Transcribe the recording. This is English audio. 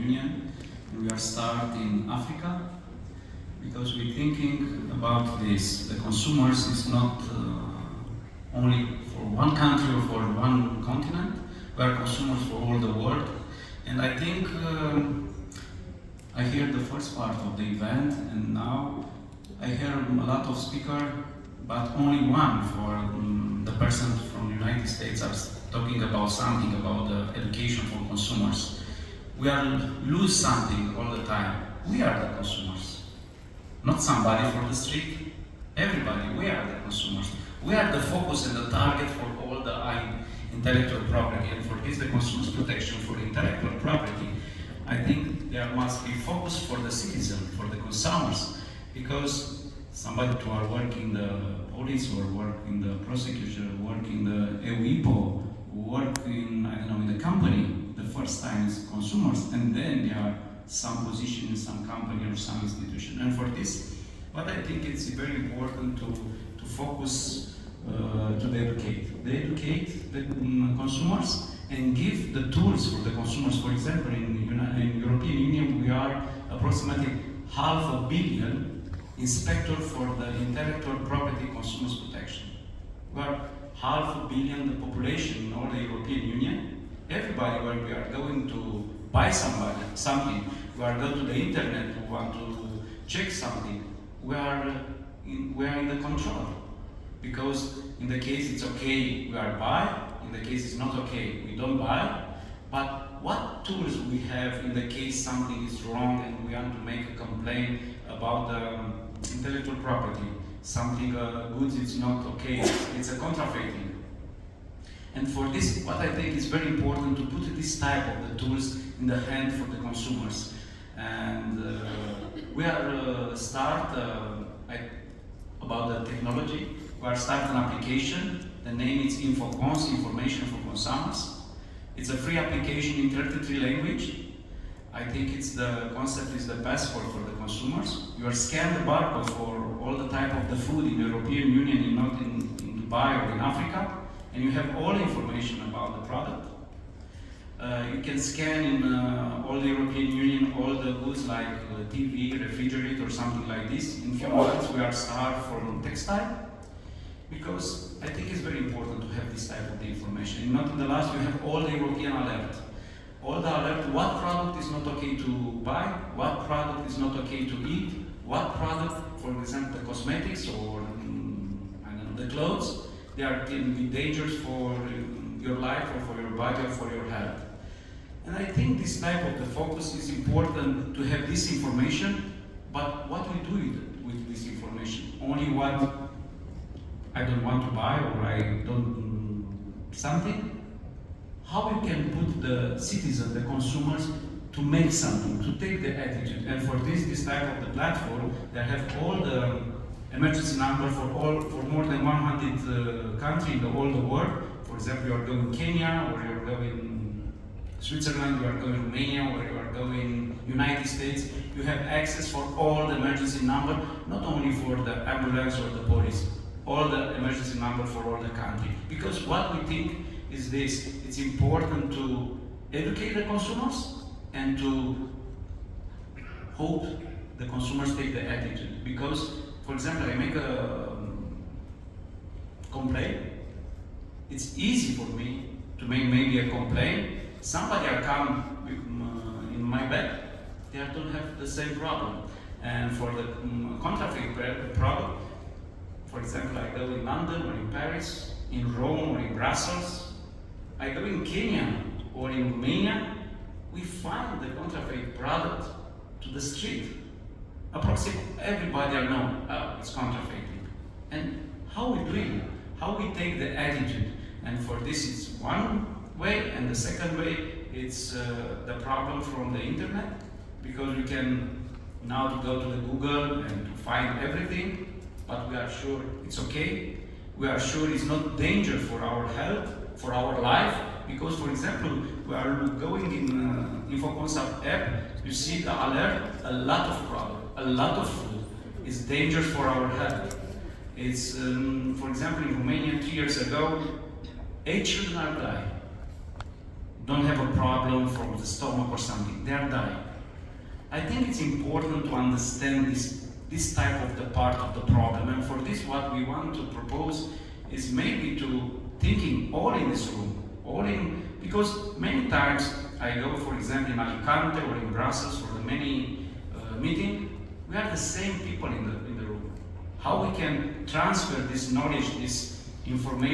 Union. We are starting in Africa because we're thinking about this. The consumers is not only for one country or for one continent. We are consumers for all the world. And I think I hear the first part of the event, and now I hear a lot of speakers, but only one for the person from the United States are talking about something about education for consumers. We are lose something all the time. We are the consumers, not somebody from the street. Everybody, we are the consumers. We are the focus and the target for all the intellectual property, and for this the consumer's protection for intellectual property. I think there must be focus for the citizen, for the consumers, because somebody who are working the police or work in the prosecution, work in the EUIPO, work in, I don't know, in the company, the first time is consumers, and then there are some position in some company or some institution. And for this, what I think it's very important to focus to educate the consumers and give the tools for the consumers. For example, in European Union, we are approximately 500 million inspector for the intellectual property consumers protection. We are 500 million the population in all the European Union. Everybody, when we are going to buy something, we are going to the internet, we want to check something, we are in the control. Because in the case it's okay, we are buy, in the case it's not okay, we don't buy. But what tools we have in the case something is wrong and we want to make a complaint about the intellectual property, something goods is not okay, it's a counterfeiting. And for this, what I think is very important to put this type of the tools in the hand for the consumers. And we are about the technology. We are starting an application. The name is InfoCons, Information for Consumers. It's a free application in 33 languages. I think the concept is the passport for the consumers. You are scan the barcode for all the type of the food in the European Union, and not in Dubai or in Africa, and you have all information about the product. You can scan in all the European Union all the goods like TV, refrigerator, or something like this. In few months we are start from textile, because I think it's very important to have this type of the information. And not in the last, you have all the European alert. All the alert, what product is not okay to buy, what product is not okay to eat, what product, for example, the cosmetics or I don't know, the clothes, they can be dangerous for your life or for your body or for your health. And I think this type of the focus is important to have this information, but what we do with this information? Only what I don't want to buy or I don't something? How we can put the citizen, the consumers, to make something, to take the attitude. And for this type of the platform, they have all the emergency number for more than 100 countries in all the world. For example, you are going Kenya, or you are going Switzerland, you are going Romania, or you are going United States. You have access for all the emergency number, not only for the ambulance or the police, all the emergency number for all the country. Because what we think is this: it's important to educate the consumers and to hope the consumers take the attitude. Because, for example, I make a complaint. It's easy for me to make maybe a complaint. Somebody will come in my bed, they don't have the same problem. And for the counterfeit product, for example, I go in London or in Paris, in Rome or in Brussels, I go in Kenya or in Romania, we find the counterfeit product to the street. Approximately everybody will know it's counterfeiting. And how we do it? How we take the attitude? And for this it's one way, and the second way it's the problem from the internet, because we can now to go to the Google and to find everything, but we are sure it's okay. We are sure it's not danger for our health, for our life, because, for example, we are going in InfoCons app, you see the alert, a lot of product, a lot of food is dangerous for our health. It's, for example, in Romania 2 years ago, 8 children are dying don't have a problem for the stomach or something. They are dying. I think it's important to understand this type of the part of the problem, and for this what we want to propose is maybe to thinking all in this room, because many times I go, for example, in Alicante or in Brussels for the many meeting, we are the same people in the room. How we can transfer this knowledge, this information